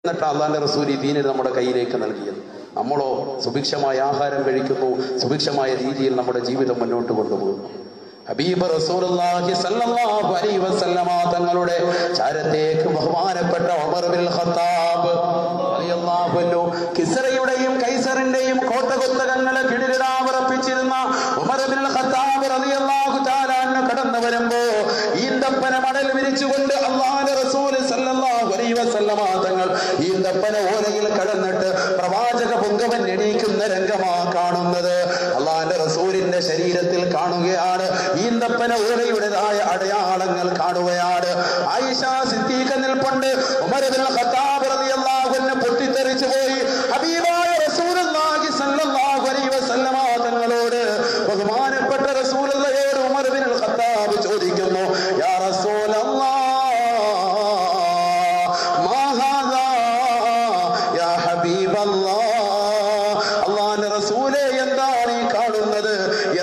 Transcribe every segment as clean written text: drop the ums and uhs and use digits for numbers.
എന്നിട്ട് അള്ളാന്റെ റസൂൽ ഈ ദീനിനെ നമ്മുടെ കയ്യിലേക്ക് നൽകിയത്. നമ്മളോ സുഭിക്ഷമായ ആഹാരം കഴിക്കുന്നു, സുഭിക്ഷമായ രീതിയിൽ നമ്മുടെ ജീവിതം മുന്നോട്ട് കൊണ്ടുപോകുന്നു. ഹബീബ് റസൂലുള്ളാഹി സ്വല്ലല്ലാഹു അലൈഹി വസല്ലമ തങ്ങളുടെ ചാരത്തേക്ക് ബഹുമാനപ്പെട്ട ഉമർ ബിൻ ഖത്താബ് റളിയല്ലാഹു അൻഹു കിസ്റയുടെയും കൈസറിന്റെയും കോട്ടകൊത്തകങ്ങളെ കിടിലവിറപ്പിച്ചിരുന്ന ഉമർ ബിൻ ഖത്താബ് റളിയല്ലാഹു തആല അൻഹു കടന്നു വരുമ്പോ ഈന്തപ്പന മടൽ വിരിച്ചുകൊണ്ട് അല്ലാഹുവിന്റെ റസൂൽ സ്വല്ലല്ലാഹു അലൈഹി വസല്ലമ തങ്ങൾ ഈന്തപ്പന ഓലയിൽ കടന്നിട്ട് പ്രവാചക പൊങ്കവൻ എണീക്കുന്ന രംഗമാ കാണുന്നത്. അല്ലാഹുവിന്റെ റസൂലിന്റെ ശരീരത്തിൽ കാണുകയാണ് ഈന്തപ്പന ഓലയുടേതായ അടയാളങ്ങൾ കാണുകയാണ്. ആയിഷ സിദ്ദീഖ നിൽപ്പുണ്ട്. ഉമർ ഇബ്നുൽ ഖത്താബ് റളിയല്ലാഹു അൻഹു പൊട്ടിത്തെറിച്ചു പോയി. ഹബീബായ റസൂലുള്ളാഹി സ്വല്ലല്ലാഹു അലൈഹി വസല്ലമ തങ്ങളോട് ബഹുമാനപ്പെട്ട റസൂലുള്ളാഹിയോട് ഉമർ ഇബ്നുൽ ഖത്താബ് ചോദിക്കുന്നു, യാ റസൂലല്ലാഹ് മാ ഹാദാ യാ ഹബീബല്ലാഹ്, അല്ലാഹുവിന്റെ റസൂലേ എന്താണ് ഈ കാണുന്നത്,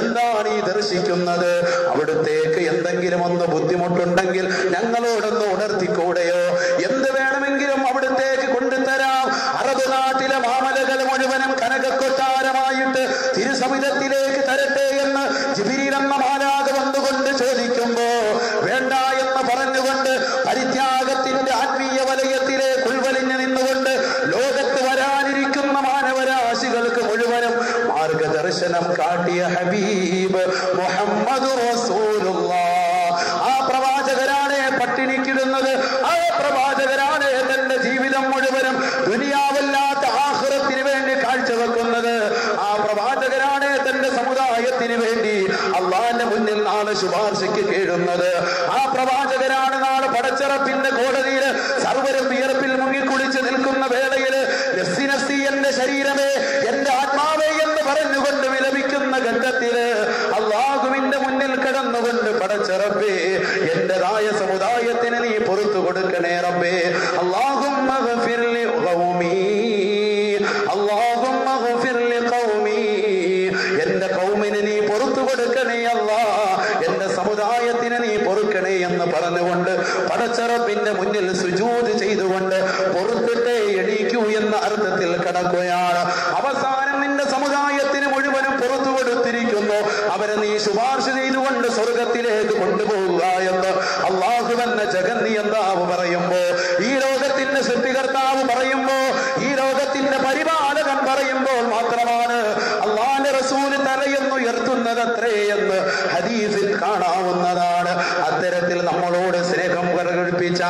എന്താണ് ഈ ദർശിക്കുന്നത്? അവിടുത്തേക്ക് എന്തെങ്കിലും ഒന്ന് ബുദ്ധിമുട്ടുണ്ടെങ്കിൽ ഞങ്ങളോടൊന്ന് ഉണർത്തിക്കൂടെയോ? എന്ത് വേണമെങ്കിലും അവിടുത്തേക്ക് കൊണ്ടുതരാം. അറബ് നാട്ടിലെ മാമലകൾ മുഴുവനും കനകക്കൊട്ടാരമായിട്ട് തിരുസവിധത്തിലേക്ക് തരട്ടെ എന്ന് ജിബ്രീൽ എന്ന മാലാഖ വന്നുകൊണ്ട് ചോദിക്കുമ്പോ വേണ്ട എന്ന് പറഞ്ഞുകൊണ്ട് പരിത്യാഗത്തിന്റെ ആത്മീയ വലയത്തിലേക്ക് ഉൾവലിഞ്ഞു നിന്നുകൊണ്ട് ലോകത്ത് വരാനിരിക്കുന്ന മാനവരാശികൾക്ക് മുഴുവനും മാർഗദർശനം കാട്ടിയ ഹബീബ് മുഹമ്മദ് റസൂലുള്ളാഹ്. ആ പ്രവാചകരാണ് പട്ടിണിക്കിടുന്നത്. ആ പ്രവാചകരാണ് തന്റെ ജീവിതം മുഴുവനും ദുനിയാവല്ലാത്ത ആഖിറത്തിന് വേണ്ടി കാഴ്ചവെക്കുന്നത്. ആ പ്രവാചകരാണ് തന്റെ സമുദായത്തിന് വേണ്ടി അള്ളാന്റെ മുന്നിൽ നാളെ ശുപാർശയ്ക്ക് കേഴുന്നത്. ആ പ്രവാചകരാണ് നാളെ പടച്ചറപ്പിന്റെ കോടതിയിൽ സർവ്വരും വിയർപ്പിൽ മുങ്ങിക്കുളിച്ച് നിൽക്കുന്ന വേളയില് നഫ്സി നഫ്സി, എന്റെ ശരീരമേ, എന്റെ ആത്മാവേ എന്ന് പറഞ്ഞുകൊണ്ട് വിലപിക്കുന്ന ഘട്ടത്തില് അള്ളാഹുവിന്റെ മുന്നിൽ കടന്നുകൊണ്ട് പടച്ചറപ്പേ, എന്റേതായ സമുദായത്തിന് നീ പുറത്തു കൊടുക്കണേ റബ്ബേ. അല്ലാഹുമ്മ ഗഫിർ ലി ഖൗമി, അല്ലാഹുമ്മ ഗഫിർ ലി ഖൗമി, എന്റെ ഖൗമിനെ നീ പുറത്തു കൊടുക്കണേ അല്ലാ, എന്റെ സമുദായത്തിന് നീ പൊറുക്കണേ എന്ന് പറഞ്ഞുകൊണ്ട് പടച്ചറപ്പിന്റെ മുന്നിൽ സുജൂദ് ചെയ്തുകൊണ്ട് പൊറുത്തിട്ടേ എണീക്കൂ എന്ന അർത്ഥത്തിൽ കടക്കുകയാണ്. അവസാനം നിന്റെ സമുദായത്തിന് മുഴുവനും പുറത്തു കൊടുത്തിരിക്കുന്നു, അവരെ നീ ശുപാർശ ചെയ്തുകൊണ്ട് സ്വർഗത്തിലേക്ക് കൊണ്ടുപോകുക എന്ന് അള്ളാഹു തന്നെ ജഗന്നിയന്താവ് പറയുമ്പോ, ഈ ലോകത്തിന്റെ സൃഷ്ടികർത്താവ് പറയുമ്പോ, ഈ ലോകത്തിന്റെ പരിപാലകൻ പറയുമ്പോൾ മാത്രമാണ് അള്ളാഹുവിന്റെ റസൂൽ തലയെന്നുയർത്തുന്നത് അത്രേ എന്ന് ഹദീസിൽ കാണാവുന്നതാണ്. അത്തരത്തിൽ നമ്മളോട് സ്നേഹം പ്രകടിപ്പിച്ച,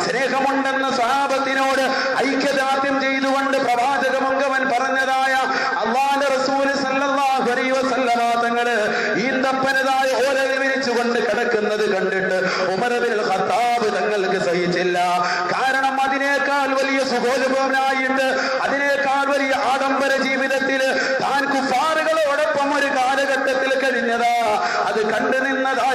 സ്നേഹമുണ്ടെന്ന സ്വഹാബത്തിനോട് ഐക്യദാർഢ്യം ചെയ്തുകൊണ്ട് പ്രവാചകമംഗവൻ പറഞ്ഞതായ അല്ലാഹുവിന്റെ റസൂൽ സല്ലല്ലാഹു അലൈഹി വസല്ലമ തങ്ങള് ഈന്തപ്പനതായ ഓലയിൽ വിരിച്ചുകൊണ്ട് കിടക്കുന്നത് കണ്ടിട്ട് ഉമർ ഇബ്നുൽ ഖത്താബ് തങ്ങൾക്ക് സഹിച്ചില്ല. കാരണം അതിനേക്കാൾ വലിയ സുഖോപഭോഗനായിട്ട്, അതിനേക്കാൾ വലിയ ആഡംബര ജീവിതത്തില് താൻ കുഫാറുകളോടൊപ്പം ഒരു കാലഘട്ടത്തിൽ കഴിഞ്ഞതാ. അത് കണ്ടു നിന്നതായ